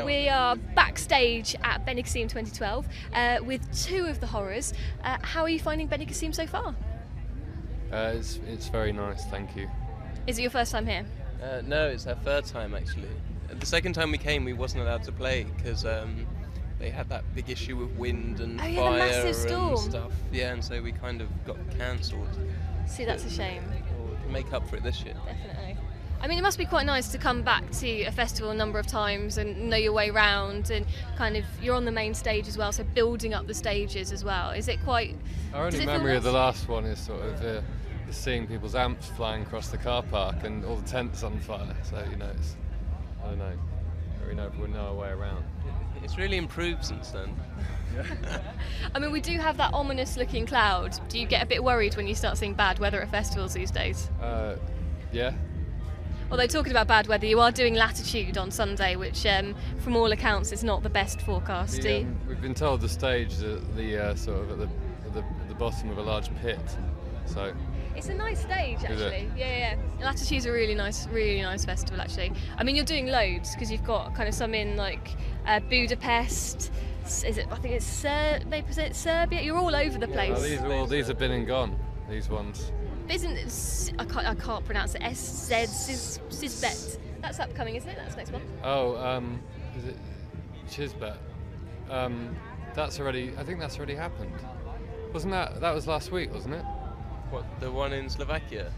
We are backstage at Benicassim 2012 with two of the horrors. How are you finding Benicassim so far? It's very nice, thank you. Is it your first time here? No, it's our third time actually. The second time we came, we wasn't allowed to play because they had that big issue with wind and the fire massive storm. and stuff. Yeah, and so we kind of got cancelled. See, that's a shame. We'll make up for it this year. Definitely. I mean, it must be quite nice to come back to a festival a number of times and know your way round, and kind of you're on the main stage as well, so building up the stages as well. Is it quite? Our only memory of the last one is sort of seeing people's amps flying across the car park and all the tents on fire. So it's, I don't know, we know our way around. It's really improved since then. I mean, we do have that ominous-looking cloud. Do you get a bit worried when you start seeing bad weather at festivals these days? Yeah. Although talking about bad weather, you are doing Latitude on Sunday, which, from all accounts, is not the best forecast. We've been told the stage is at the sort of at the bottom of a large pit, so. It's a nice stage, actually. Yeah. Latitude's a really nice festival, actually. I mean, you're doing loads because you've got kind of some in like Budapest. I think it's Serbia. You're all over the place. These have been and gone. These ones. Isn't it, I can't pronounce it. Sizbet. That's upcoming, isn't it? That's next one. Oh, is it Chisbet? That's already. I think that's already happened. Wasn't that? That was last week, wasn't it? What, the one in Slovakia?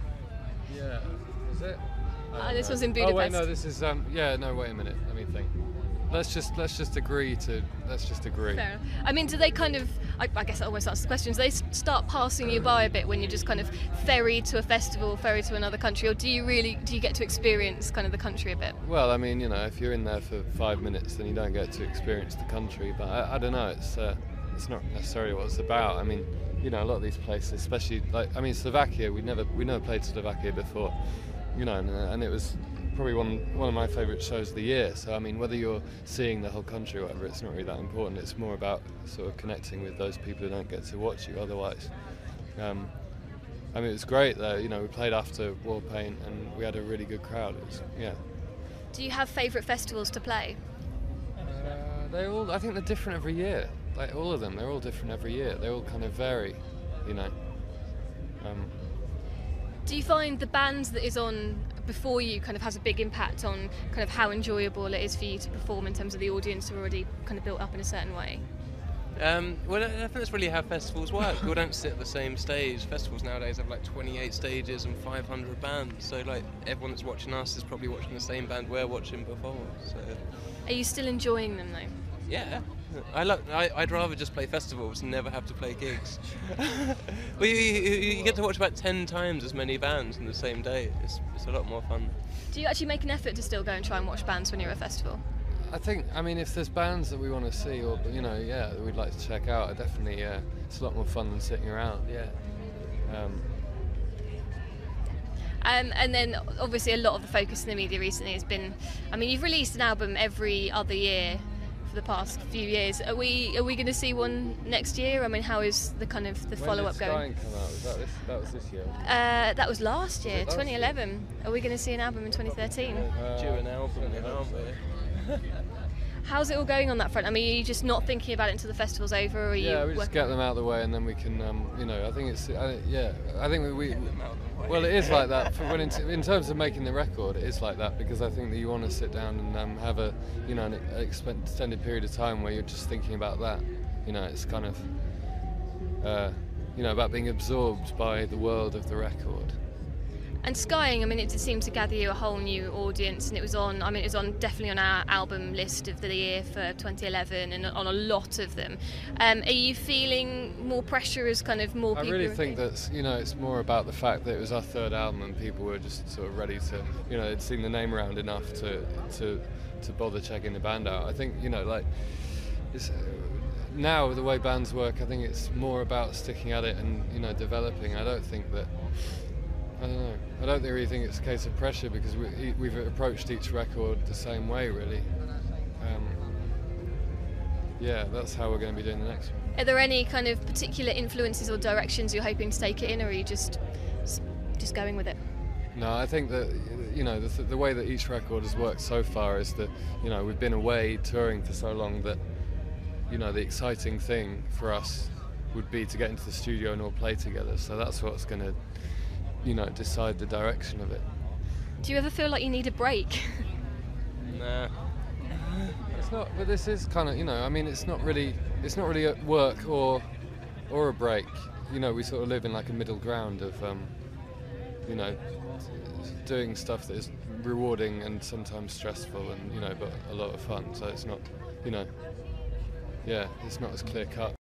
Yeah. Was it? This was in Budapest. Oh wait, no. This is. Yeah. No. Wait a minute. Let me think. Let's just agree. Fair enough. I mean, do they kind of? I guess I almost ask the question. Do they start passing you by a bit when you just kind of ferry to a festival, ferry to another country, or do you get to experience kind of the country a bit? Well, I mean, if you're in there for 5 minutes, then you don't get to experience the country. But I don't know. It's not necessarily what it's about. I mean, a lot of these places, especially Slovakia. We never played Slovakia before, and it was probably one of my favourite shows of the year. So I mean, whether you're seeing the whole country or whatever, it's not really that important. It's more about sort of connecting with those people who don't get to watch you otherwise. I mean, it was great though. We played after Warpaint and we had a really good crowd. Do you have favourite festivals to play? I think they're different every year. Like all of them, they're all different every year. They all kind of vary, Do you find the band that is on before you kind of has a big impact on kind of how enjoyable it is for you to perform in terms of the audience are already kind of built up in a certain way? Well, I think that's really how festivals work. We don't sit at the same stage. Festivals nowadays have like 28 stages and 500 bands. So like everyone that's watching us is probably watching the same band we're watching before. So. Are you still enjoying them though? Yeah. I'd rather just play festivals and never have to play gigs. Well, you get to watch about 10 times as many bands in the same day. It's a lot more fun. Do you actually make an effort to still go and try and watch bands when you're at a festival? I mean, if there's bands that we want to see or, that we'd like to check out, definitely, it's a lot more fun than sitting around, yeah. And then, obviously, a lot of the focus in the media recently has been, I mean, you've released an album every other year for the past few years. Are we going to see one next year? I mean, how is the kind of the follow-up going? When did Skying come out? That was this year? That was last year, 2011. Are we going to see an album in 2013? Due an album, aren't we? How's it all going on that front? I mean, are you just not thinking about it until the festival's over? Or are you we just get them out of the way and then we can, I think it's, I think we well, it is like that. For in terms of making the record, it is like that because I think that you want to sit down and have an extended period of time where you're just thinking about that. It's kind of, about being absorbed by the world of the record. And Skying, I mean, it did seem to gather you a whole new audience, and it was definitely on our album list of the year for 2011, and on a lot of them. Are you feeling more pressure as kind of more people? I really think that it's more about the fact that it was our third album, and people were just sort of ready to, they'd seen the name around enough to bother checking the band out. I think it's, now the way bands work, I think it's more about sticking at it and developing. I don't think that. I don't know. I don't really think it's a case of pressure because we've approached each record the same way, really. That's how we're going to be doing the next one. Are there any kind of particular influences or directions you're hoping to take it in, or are you just going with it? No, I think that, you know, the way that each record has worked so far is that, you know, we've been away touring for so long that, you know, the exciting thing for us would be to get into the studio and all play together. So that's what's going to, you know, decide the direction of it. Do you ever feel like you need a break? Nah. It's not, but this is kind of, you know, I mean, it's not really a work or a break. You know, we sort of live in like a middle ground of, you know, doing stuff that is rewarding and sometimes stressful and, you know, but a lot of fun. So it's not, you know, yeah, it's not as clear cut.